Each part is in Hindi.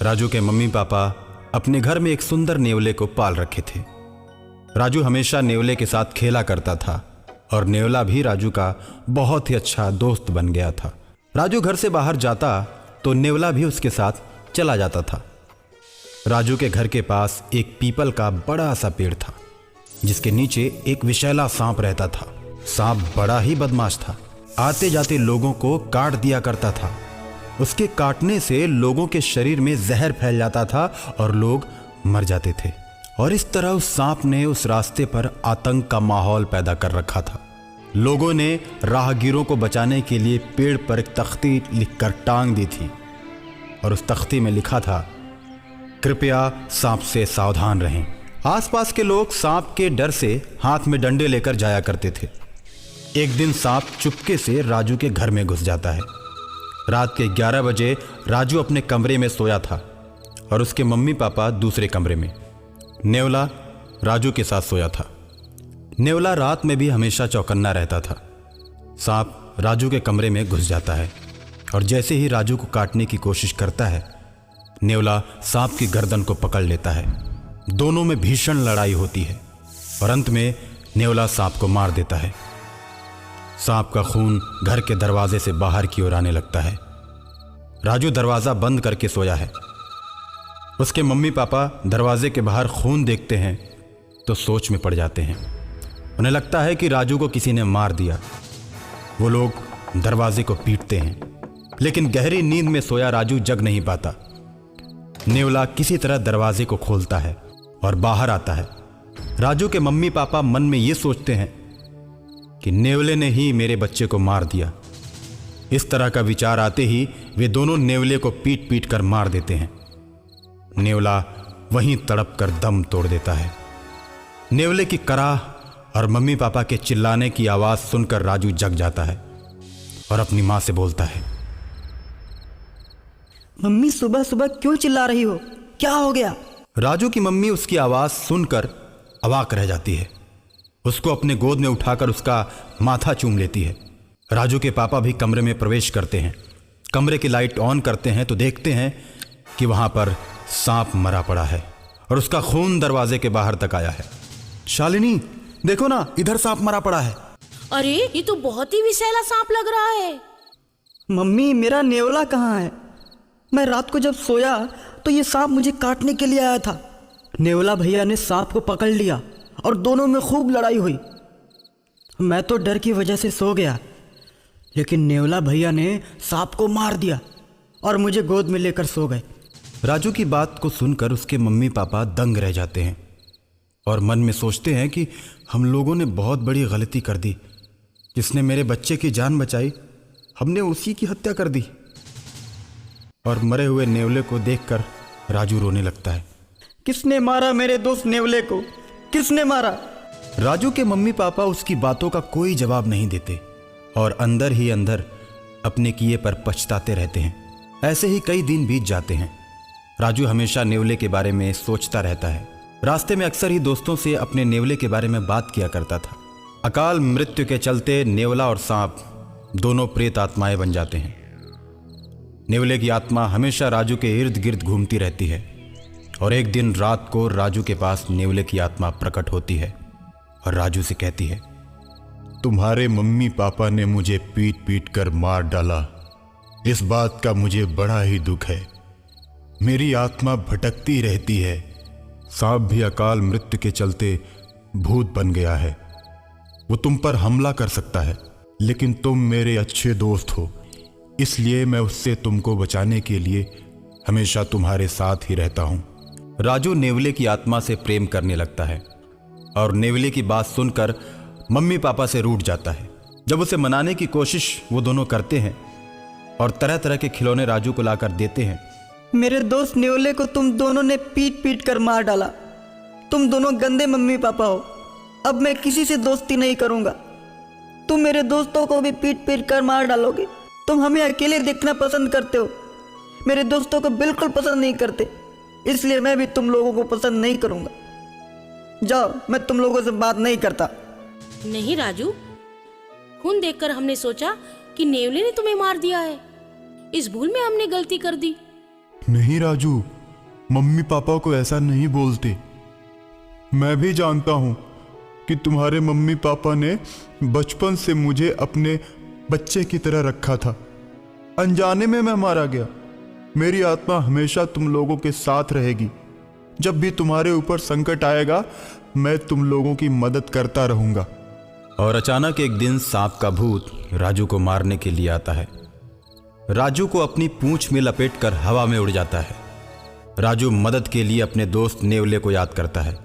राजू के मम्मी पापा अपने घर में एक सुंदर नेवले को पाल रखे थे। राजू हमेशा नेवले के साथ खेला करता था और नेवला भी राजू का बहुत ही अच्छा दोस्त बन गया था। राजू घर से बाहर जाता तो नेवला भी उसके साथ चला जाता था। राजू के घर के पास एक पीपल का बड़ा सा पेड़ था जिसके नीचे एक विषैला सांप रहता था। सांप बड़ा ही बदमाश था, आते जाते लोगों को काट दिया करता था। उसके काटने से लोगों के शरीर में जहर फैल जाता था और लोग मर जाते थे। और इस तरह उस सांप ने उस रास्ते पर आतंक का माहौल पैदा कर रखा था। लोगों ने राहगीरों को बचाने के लिए पेड़ पर एक तख्ती लिखकर टांग दी थी और उस तख्ती में लिखा था, कृपया सांप से सावधान रहें। आसपास के लोग सांप के डर से हाथ में डंडे लेकर जाया करते थे। एक दिन सांप चुपके से राजू के घर में घुस जाता है। रात के 11 बजे राजू अपने कमरे में सोया था और उसके मम्मी पापा दूसरे कमरे में। नेवला राजू के साथ सोया था। नेवला रात में भी हमेशा चौकन्ना रहता था। सांप राजू के कमरे में घुस जाता है और जैसे ही राजू को काटने की कोशिश करता है, नेवला सांप की गर्दन को पकड़ लेता है। दोनों में भीषण लड़ाई होती है और अंत में नेवला सांप को मार देता है। सांप का खून घर के दरवाजे से बाहर की ओर आने लगता है। राजू दरवाजा बंद करके सोया है। उसके मम्मी पापा दरवाजे के बाहर खून देखते हैं तो सोच में पड़ जाते हैं। उन्हें लगता है कि राजू को किसी ने मार दिया। वो लोग दरवाजे को पीटते हैं, लेकिन गहरी नींद में सोया राजू जग नहीं पाता। नेवला किसी तरह दरवाजे को खोलता है और बाहर आता है। राजू के मम्मी पापा मन में ये सोचते हैं कि नेवले ने ही मेरे बच्चे को मार दिया। इस तरह का विचार आते ही वे दोनों नेवले को पीट पीट कर मार देते हैं। नेवला वहीं तड़प कर दम तोड़ देता है। नेवले की कराह और मम्मी पापा के चिल्लाने की आवाज सुनकर राजू जग जाता है और अपनी मां से बोलता है, मम्मी सुबह सुबह क्यों चिल्ला रही हो? क्या हो गया? राजू की मम्मी उसकी आवाज सुनकर अवाक रह जाती है। उसको अपने गोद में उठाकर उसका माथा चूम लेती है। राजू के पापा भी कमरे में प्रवेश करते हैं। कमरे की लाइट ऑन करते हैं तो देखते हैं कि वहां पर सांप मरा पड़ा है और उसका खून दरवाजे के बाहर तक आया है। शालिनी, देखो ना, इधर सांप मरा पड़ा है। अरे ये तो बहुत ही विषैला सांप लग रहा है। मम्मी, मेरा नेवला कहाँ है? मैं रात को जब सोया तो ये सांप मुझे काटने के लिए आया था। नेवला भैया ने सांप को पकड़ लिया और दोनों में खूब लड़ाई हुई। मैं तो डर की वजह से सो गया, लेकिन नेवला भैया ने सांप को मार दिया और मुझे गोद में लेकर सो गए। राजू की बात को सुनकर उसके मम्मी पापा दंग रह जाते हैं और मन में सोचते हैं कि हम लोगों ने बहुत बड़ी गलती कर दी। जिसने मेरे बच्चे की जान बचाई, हमने उसी की हत्या कर दी। और मरे हुए नेवले को देखकर राजू रोने लगता है। किसने मारा मेरे दोस्त नेवले को? किसने मारा? राजू के मम्मी पापा उसकी बातों का कोई जवाब नहीं देते और अंदर ही अंदर अपने किए पर पछताते रहते हैं। ऐसे ही कई दिन बीत जाते हैं। राजू हमेशा नेवले के बारे में सोचता रहता है। रास्ते में अक्सर ही दोस्तों से अपने नेवले के बारे में बात किया करता था। अकाल मृत्यु के चलते नेवला और सांप दोनों प्रेत आत्माएं बन जाते हैं। नेवले की आत्मा हमेशा राजू के इर्द गिर्द घूमती रहती है और एक दिन रात को राजू के पास नेवले की आत्मा प्रकट होती है और राजू से कहती है, तुम्हारे मम्मी पापा ने मुझे पीट पीट कर मार डाला। इस बात का मुझे बड़ा ही दुख है। मेरी आत्मा भटकती रहती है। सांप भी अकाल मृत्यु के चलते भूत बन गया है। वो तुम पर हमला कर सकता है, लेकिन तुम मेरे अच्छे दोस्त हो, इसलिए मैं उससे तुमको बचाने के लिए हमेशा तुम्हारे साथ ही रहता हूं। राजू नेवले की आत्मा से प्रेम करने लगता है और नेवले की बात सुनकर मम्मी पापा से रूठ जाता है। जब उसे मनाने की कोशिश वो दोनों करते हैं और तरह तरह के खिलौने राजू को लाकर देते हैं। मेरे दोस्त नेवले को तुम दोनों ने पीट पीट कर मार डाला। तुम दोनों गंदे मम्मी पापा हो। अब मैं किसी से दोस्ती नहीं करूंगा। तुम मेरे दोस्तों को भी पीट पीट कर मार डालोगे। तुम हमें अकेले देखना पसंद करते हो, मेरे दोस्तों को बिल्कुल पसंद नहीं करते, इसलिए मैं भी तुम लोगों को पसंद नहीं करूंगा। जाओ, मैं तुम लोगों से बात नहीं करता। नहीं राजू, खून देखकर हमने सोचा कि नेवले ने तुम्हें मार दिया है। इस भूल में हमने गलती कर दी। नहीं राजू, मम्मी पापा को ऐसा नहीं बोलते। मैं भी जानता हूं कि तुम्हारे मम्मी पापा ने बचपन से मुझे अपने बच्चे की तरह रखा था। अनजाने में मैं मारा गया। मेरी आत्मा हमेशा तुम लोगों के साथ रहेगी। जब भी तुम्हारे ऊपर संकट आएगा, मैं तुम लोगों की मदद करता रहूंगा। और अचानक एक दिन सांप का भूत राजू को मारने के लिए आता है। राजू को अपनी पूंछ में लपेटकर हवा में उड़ जाता है। राजू मदद के लिए अपने दोस्त नेवले को याद करता है।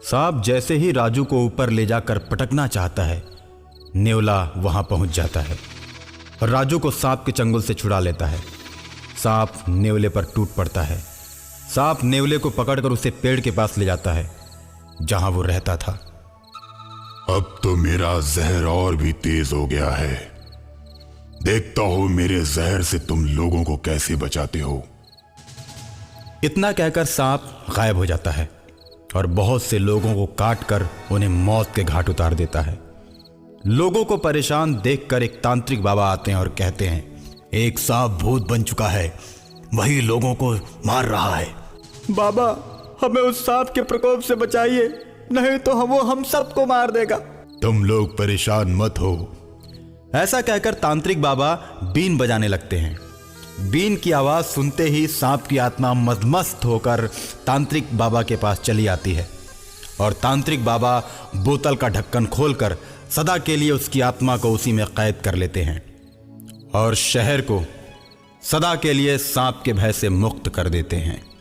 सांप जैसे ही राजू को ऊपर ले जाकर पटकना चाहता है, नेवला वहां पहुंच जाता है और राजू को सांप के चंगुल से छुड़ा लेता है। सांप नेवले पर टूट पड़ता है। सांप नेवले को पकड़कर उसे पेड़ के पास ले जाता है जहां वो रहता था। अब तो मेरा जहर और भी तेज हो गया है। देखता हूं मेरे जहर से तुम लोगों को कैसे बचाते हो। इतना कहकर सांप गायब हो जाता है और बहुत से लोगों को काटकर उन्हें मौत के घाट उतार देता है। लोगों को परेशान देखकर एक तांत्रिक बाबा आते हैं और कहते हैं, एक सांप भूत बन चुका है, वही लोगों को मार रहा है। बाबा, हमें उस सांप के प्रकोप से बचाइए, नहीं तो वो हम सबको मार देगा। तुम लोग परेशान मत हो। ऐसा कहकर तांत्रिक बाबा बीन बजाने लगते हैं। बीन की आवाज सुनते ही सांप की आत्मा मदमस्त होकर तांत्रिक बाबा के पास चली आती है और तांत्रिक बाबा बोतल का ढक्कन खोलकर सदा के लिए उसकी आत्मा को उसी में कैद कर लेते हैं और शहर को सदा के लिए सांप के भय से मुक्त कर देते हैं।